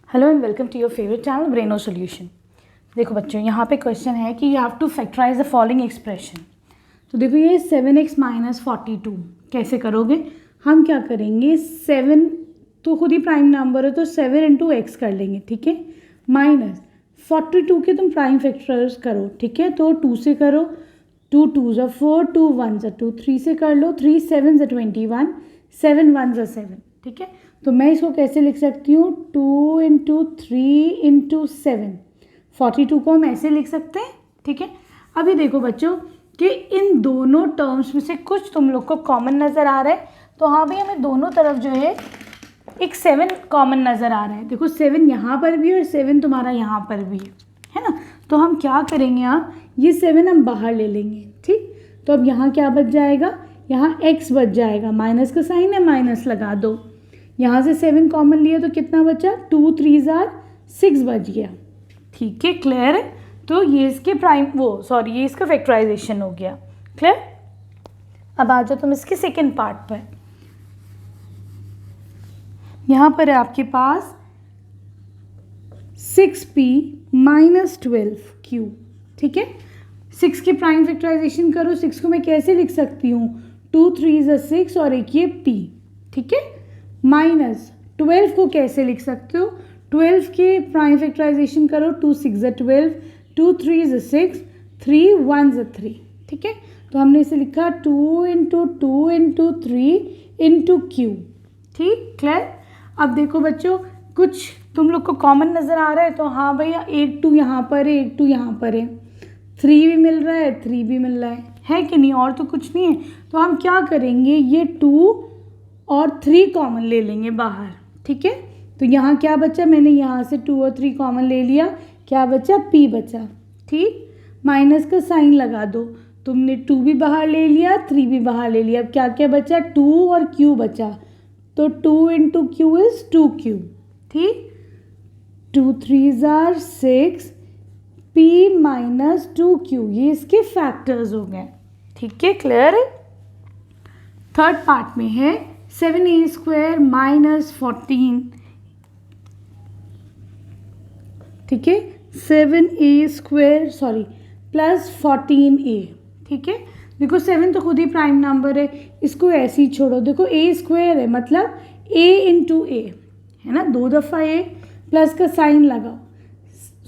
Hello and welcome to your favourite channel Braino solution. देखो बच्चों, यहाँ पे क्वेश्चन है कि you have to factorise the following expression. तो देखो ये 7x माइनस 42 कैसे करोगे। हम क्या करेंगे, 7 तो खुद ही प्राइम नंबर है तो 7 इंटू एक्स कर लेंगे, ठीक है। माइनस 42 के तुम प्राइम फैक्टर्स करो, ठीक है। तो 2 से करो, 2 2 = 4, 2 1 = 2, 3 से कर लो, 3 7 = 21, 7 1 = 7, ठीक है। तो मैं इसको कैसे लिख सकती हूँ, 2 × 3 × 7, 42 को हम ऐसे लिख सकते हैं, ठीक है। अभी देखो बच्चों कि इन दोनों टर्म्स में से कुछ तुम लोग को कॉमन नज़र आ रहा है, तो हाँ भाई हमें दोनों तरफ जो है एक 7 कॉमन नज़र आ रहा है। देखो 7 यहाँ पर भी और 7 तुम्हारा यहाँ पर भी है ना। तो हम क्या करेंगे, आप ये 7 हम बाहर ले लेंगे, ठीक। तो अब यहाँ क्या बच जाएगा, यहाँ x बच जाएगा, माइनस का साइन है, माइनस लगा दो। यहाँ से 7 कॉमन लिया तो कितना बचा, 2 3 = 6 बच गया, ठीक है। क्लियर है। तो ये इसके ये इसका फैक्टराइजेशन हो गया, क्लियर। अब आ जाओ तुम इसके सेकेंड पार्ट पर। यहाँ पर है आपके पास 6p - 12q, ठीक है। 6 के प्राइम फैक्टराइजेशन करो। 6 को मैं कैसे लिख सकती हूँ, 2 3 = 6 और एक ये p, ठीक है। माइनस 12 को कैसे लिख सकते हो, 12 के प्राइम फैक्टराइजेशन करो, 2 6 = 12, 2 3 = 6, 3 1 = 3, ठीक है। तो हमने इसे लिखा 2 × 2 × 3 × q, ठीक, क्लियर। अब देखो बच्चों, कुछ तुम लोग को कॉमन नज़र आ रहा है, तो हाँ भैया एक 2 यहाँ पर है, एक 2 यहाँ पर है, 3 भी मिल रहा है, 3 भी मिल रहा है कि नहीं, और तो कुछ नहीं है। तो हम क्या करेंगे, ये 2 और 3 कॉमन ले लेंगे बाहर, ठीक है। तो यहाँ क्या बचा, मैंने यहाँ से 2 और 3 कॉमन ले लिया, क्या बचा, p बचा, ठीक। माइनस का साइन लगा दो, तुमने 2 भी बाहर ले लिया, 3 भी बाहर ले लिया। अब क्या क्या बचा, 2 और q बचा, तो 2 × q = 2q, ठीक। 2 3 = 6, p - 2q, ये इसके फैक्टर्स हो गए, ठीक है, क्लियर है। थर्ड पार्ट में है 7a² - 14, ठीक है। 7a² प्लस 14a, ठीक है। देखो 7 तो खुद ही प्राइम नंबर है, इसको ऐसे ही छोड़ो। देखो a² है मतलब a × a है ना, 2 दफ़ा a, प्लस का साइन लगाओ।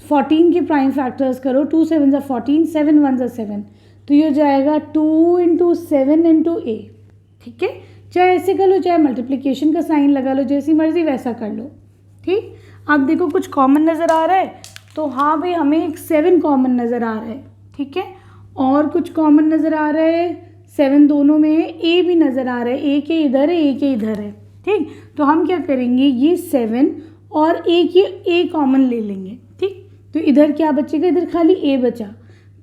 14 के प्राइम फैक्टर्स करो, 2 7 = 14, 7 1 = 7, तो ये हो जाएगा 2 × 7 × a, ठीक है। चाहे ऐसे कर लो, चाहे मल्टीप्लिकेशन का साइन लगा लो, जैसी मर्जी वैसा कर लो, ठीक। अब देखो कुछ कॉमन नज़र आ रहा है, तो हाँ भाई हमें एक 7 कॉमन नज़र आ रहा है, ठीक है। और कुछ कॉमन नज़र आ रहा है, 7 दोनों में है, a भी नज़र आ रहा है, a के इधर है, a के इधर है, ठीक। तो हम क्या करेंगे, ये 7 और a के a कॉमन ले लेंगे, ठीक। तो इधर क्या बचेगा, इधर खाली a बचा,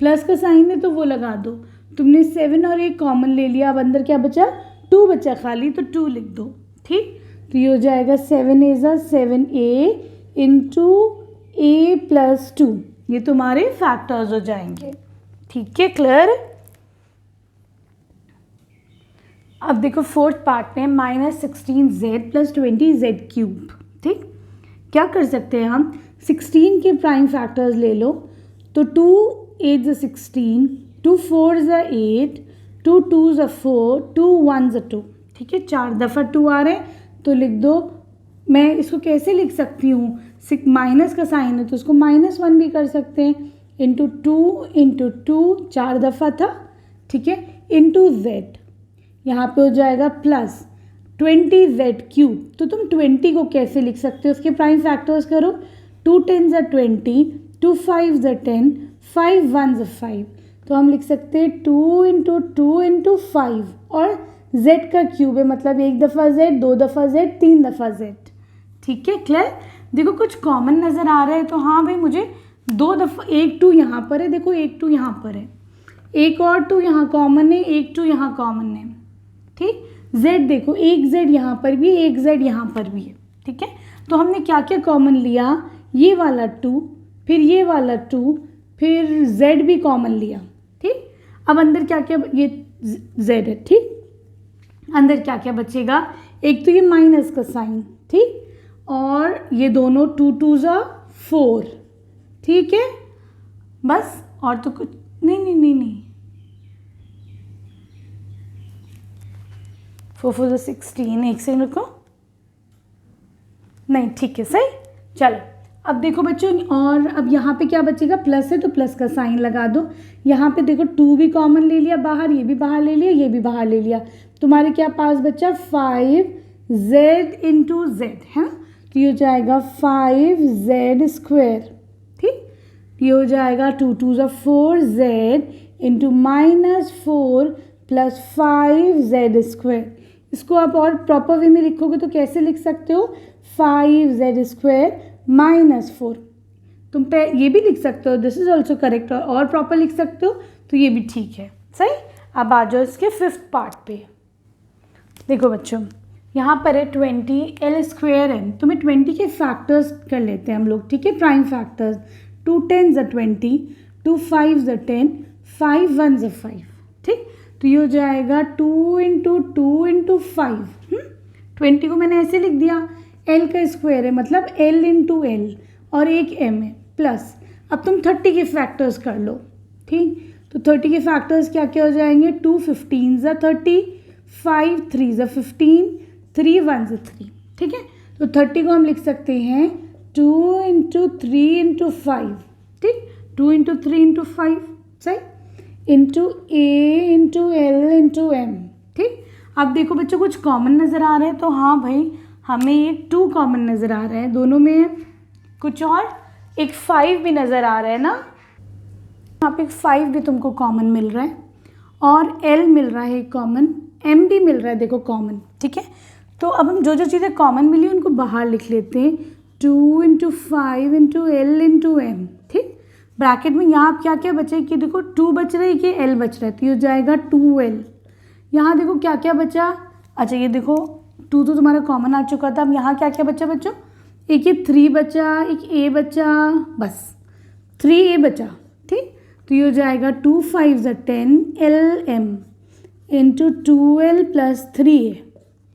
प्लस का साइन है तो वो लगा दो। तुमने 7 और a कॉमन ले लिया, अब अंदर क्या बचा, 2 बचा खाली, तो 2 लिख दो, ठीक। तो ये हो जाएगा 7a = 7a × a + 2, ये तुम्हारे फैक्टर्स हो जाएंगे, ठीक है, क्लियर। अब देखो फोर्थ पार्ट में -16z + 20z³, ठीक। क्या कर सकते हैं हम, 16 के प्राइम फैक्टर्स ले लो, तो 2 8 = 16, 2 4 = 8, 2 2 = 4, 2 1 = 2, ठीक है। 4 दफ़ा 2 आ रहे हैं तो लिख दो। मैं इसको कैसे लिख सकती हूँ, माइनस का साइन है तो उसको -1 भी कर सकते हैं, × 2 × 2, 4 दफ़ा था, ठीक है, × z, यहाँ पे हो जाएगा प्लस 20z³। तो तुम 20 को कैसे लिख सकते हो, उसके प्राइम फैक्टर्स करो, 2 10 = 20, 2 5 = 10, 5 1 = 5, तो हम लिख सकते हैं 2 × 2 × 5, और z का क्यूब है मतलब 1 दफ़ा z, 2 दफ़ा z, 3 दफ़ा z, ठीक है, क्लियर। देखो कुछ कॉमन नज़र आ रहा है, तो हाँ भाई मुझे 2 दफ़ा, एक 2 यहाँ पर है, देखो एक 2 यहाँ पर है, एक और 2 यहाँ कॉमन है, एक 2 यहाँ कॉमन है, ठीक। z देखो, एक z यहाँ पर भी है, एक z यहाँ पर भी है, ठीक है। तो हमने क्या क्या कॉमन लिया, ये वाला 2, फिर ये वाला 2, फिर z भी कॉमन लिया, ठीक। अब अंदर क्या क्या, ये z है, ठीक। अंदर क्या क्या बचेगा, एक तो ये माइनस का साइन, ठीक, और ये दोनों 2 2 ज़ा 4, ठीक है, बस और तो कुछ नहीं नहीं नहीं नहीं 4 4 ज़ा 16, एक सेकंड रुको, नहीं ठीक है सही। चलो अब देखो बच्चों, और अब यहाँ पे क्या बचेगा, प्लस है तो प्लस का साइन लगा दो। यहाँ पे देखो 2 भी कॉमन ले लिया बाहर, ये भी बाहर ले लिया, ये भी बाहर ले लिया, तुम्हारे क्या पास बच्चा 5z इंटू जेड है ना, तो ये हो जाएगा 5z², ठीक, ये हो जाएगा 2 2 ज़ा 4z इंटू -4 प्लस 5z²। इसको आप और प्रॉपर वे में लिखोगे तो कैसे लिख सकते हो, 5z² -4, तुम पे ये भी लिख सकते हो, दिस इज ऑल्सो करेक्ट, और प्रॉपर लिख सकते हो तो ये भी ठीक है सही। अब आ जाओ इसके 5th पार्ट पे। देखो बच्चों यहाँ पर है 20l²n, तुम्हें 20 के फैक्टर्स कर लेते हैं हम लोग, ठीक है, प्राइम फैक्टर्स। 2 10 ज़ा 20, 2 5 ज़ा 10, 5 1 ज़ा 5, ठीक, तो ये हो जाएगा 2 इंटू 2 इंटू 5। 20 को मैंने ऐसे लिख दिया, l का स्क्वायर है मतलब l इंटू एल और एक m है, प्लस अब तुम 30 के फैक्टर्स कर लो, ठीक, तो 30 के फैक्टर्स क्या क्या हो जाएंगे, 2 15 ज़ा 30, 5 3 ज़ा 15, 3 1 ज़ा 3, ठीक है, तो 30 को हम लिख सकते हैं 2 इंटू 3 इंटू 5, ठीक, 2 इंटू 3 इंटू 5 सही, इंटू ए इंटू एल इंटू एम, ठीक। अब देखो बच्चों कुछ कॉमन नज़र आ रहा है, तो हाँ भाई हमें एक 2 कॉमन नज़र आ रहा है दोनों में, कुछ और एक 5 भी नज़र आ रहा है ना, यहाँ पे 5 भी तुमको कॉमन मिल रहा है और l मिल रहा है कॉमन, m भी मिल रहा है देखो कॉमन, ठीक है। तो अब हम जो जो चीज़ें कॉमन मिली उनको बाहर लिख लेते हैं, 2 into 5 into L into M, ठीक, ब्रैकेट में यहाँ क्या क्या बचे कि देखो 2 बच रहा है कि l बच रहा है, तो ये हो जाएगा 2l। यहाँ देखो क्या क्या बचा, अच्छा ये देखो 2 तो तुम्हारा कॉमन आ चुका था, अब यहाँ क्या क्या बचा बच्चों, एक ये 3 बचा, एक a बचा, बस 3a बचा, ठीक, तो ये हो जाएगा 2 5 ज़ा 10 lm into 2l plus 3a,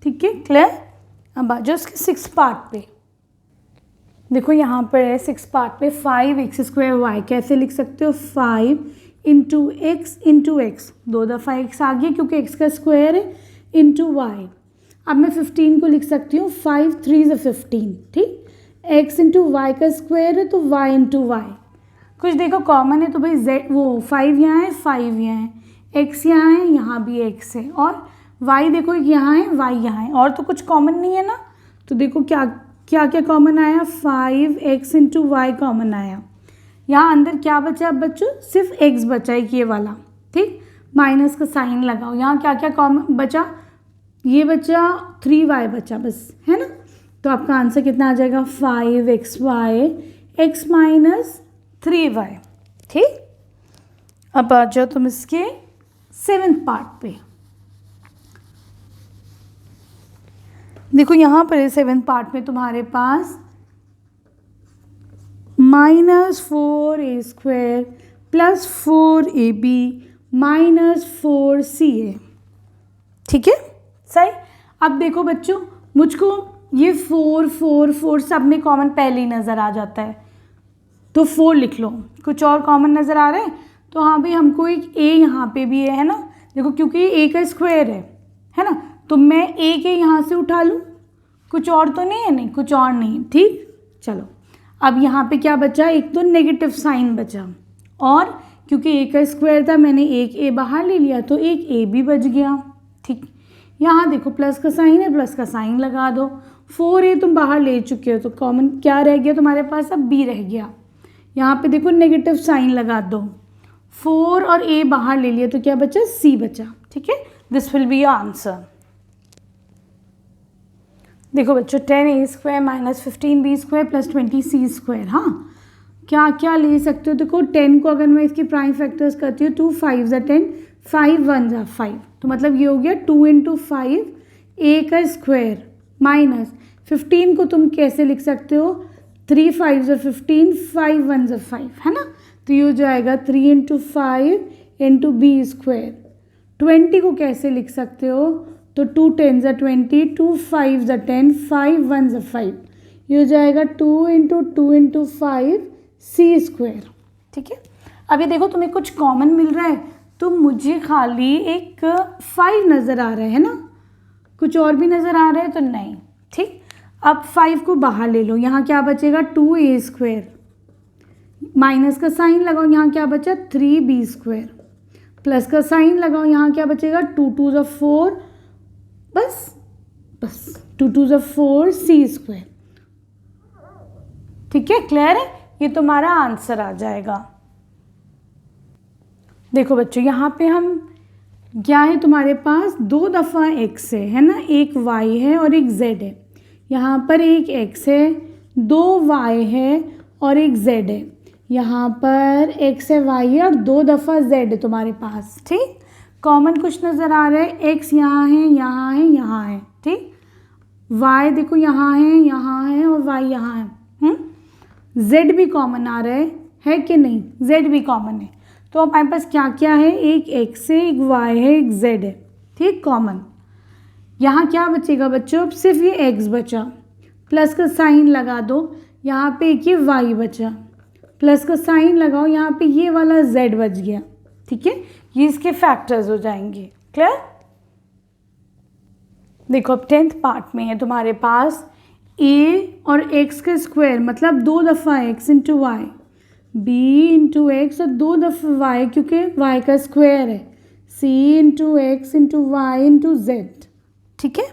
ठीक है, क्लियर। अब आ जाओ इसके 6 पार्ट पे। देखो यहाँ पर है 6 पार्ट पे 5x² y, कैसे लिख सकते हो, 5 इंटू एक्स इंटू एक्स, 2 दफ़ा x आ गया क्योंकि x का स्क्वायर है, इंटू y। अब मैं 15 को लिख सकती हूँ 5 3 ज़ा 15, ठीक, x इंटू वाई का स्क्वायर है तो y इंटू वाई, कुछ देखो कॉमन है तो भाई z वो 5 यहाँ है 5 यहाँ है, x यहाँ है, यहाँ भी x है, और y देखो यहाँ है y यहाँ है, और तो कुछ कॉमन नहीं है ना, तो देखो क्या क्या क्या कॉमन आया, 5x इंटू वाई कॉमन आया, यहाँ अंदर क्या बचा अब बच्चों, सिर्फ x बचा है ये वाला, ठीक, माइनस का साइन लगाओ, यहाँ क्या क्या कॉमन बचा, ये बचा 3y बचा बस, है ना, तो आपका आंसर कितना आ जाएगा 5xy x माइनस 3y, ठीक। अब आ जाओ तुम इसके 7th पार्ट पे। देखो यहाँ पर 7th पार्ट में तुम्हारे पास -4a² plus 4ab minus 4ca, ठीक है सही। अब देखो बच्चों मुझको ये 4 4 4 सब में कॉमन पहले ही नज़र आ जाता है, तो 4 लिख लो, कुछ और कॉमन नज़र आ रहा है, तो हाँ भाई हमको एक a यहाँ पे भी है ना, देखो क्योंकि a का स्क्वायर है ना, तो मैं a के यहाँ से उठा लूँ, कुछ और तो नहीं है, नहीं कुछ और नहीं, ठीक। चलो अब यहाँ पे क्या बचा, एक तो नेगेटिव साइन बचा, और क्योंकि a का स्क्वायर था मैंने एक a बाहर ले लिया तो एक a भी बच गया, ठीक। यहाँ देखो प्लस का साइन है, प्लस का साइन लगा दो, 4a तुम बाहर ले चुके हो तो कॉमन क्या रह गया तुम्हारे पास, अब b रह गया, यहाँ पे देखो नेगेटिव साइन लगा दो, 4 और a बाहर ले लिया तो क्या बचा, c बचा, ठीक है, this will be your answer. देखो बच्चों 10a² minus 15b² plus 20c², हाँ क्या क्या ले सकते हो, देखो 10 को अगर मैं इसके प्राइम फैक्टर्स करती हूँ 2 5 ज़ा 10, 5 1 ज़ा 5, तो मतलब ये हो गया 2 इंटू 5 a का स्क्वायर माइनस 15 को तुम कैसे लिख सकते हो, 3 5 ज़ा 15, 5 1 ज़ा 5, है ना, तो ये हो जाएगा 3 इंटू 5 इंटू b²। 20 को कैसे लिख सकते हो, तो 2 10 ज़ा 20, 2 5 ज़ा 10, 5 1 ज़ा 5, ये हो जाएगा 2 इंटू 2 इंटू 5 सी स्क्वायर। ठीक है, अब ये देखो तुम्हें कुछ कॉमन मिल रहा है, तो मुझे खाली एक 5 नज़र आ रहा है ना, कुछ और भी नज़र आ रहा है तो नहीं। ठीक, अब 5 को बाहर ले लो, यहाँ क्या बचेगा 2a स्क्वायर, माइनस का साइन लगाओ, यहाँ क्या बचा 3b स्क्वायर, प्लस का साइन लगाओ, यहाँ क्या बचेगा 2 2 ज़ा 4, बस 2 2 ज़ा 4 सी स्क्वायर। ठीक है, क्लियर है, ये तुम्हारा आंसर आ जाएगा। देखो बच्चों, यहाँ पे हम क्या है, तुम्हारे पास 2 दफ़ा x है ना, एक y है और एक z है। यहाँ पर एक x है, 2 y है और एक z है। यहाँ पर x है, y है और 2 दफ़ा z है तुम्हारे पास। ठीक, कॉमन कुछ नज़र आ रहा है, x यहाँ है, यहाँ है, यहाँ है। ठीक, y देखो यहाँ है और y यहाँ है। z भी कॉमन आ रहा है कि नहीं, z भी कॉमन है। तो हमारे पास क्या क्या है, एक x है, एक y है, एक z है। ठीक, कॉमन। यहाँ क्या बचेगा बच्चों, अब सिर्फ ये x बचा, प्लस का साइन लगा दो, यहाँ पे एक ये y बचा, प्लस का साइन लगाओ, यहाँ पे ये वाला z बच गया। ठीक है, ये इसके फैक्टर्स हो जाएंगे। क्लियर? देखो अब 10th पार्ट में है तुम्हारे पास a और x का स्क्वायर, मतलब 2 दफ़ा x into Y, b into X और 2 दफ़ा y, क्योंकि y का स्क्वायर है, c into X into Y into Z. ठीक है,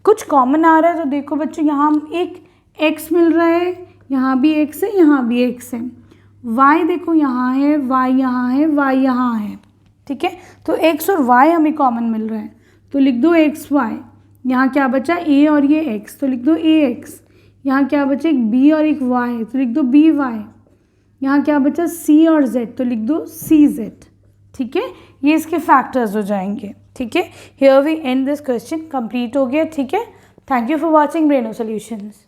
कुछ कॉमन आ रहा है, तो देखो बच्चों यहाँ एक x मिल रहा है, यहाँ भी x है, यहाँ भी x है, y देखो यहाँ है, y यहाँ है, y यहाँ है। ठीक है, तो x और y हमें कॉमन मिल रहा है, तो लिख दो एक्स वाई। यहाँ क्या बचा a और ये x, तो लिख दो ax। यहाँ क्या बचा, एक b और एक y, तो लिख दो by। यहाँ क्या बचा c और z, तो लिख दो cz। ठीक है, ये इसके फैक्टर्स हो जाएंगे। ठीक है, here we end this question, complete हो गया। ठीक है, thank you for watching Braino solutions.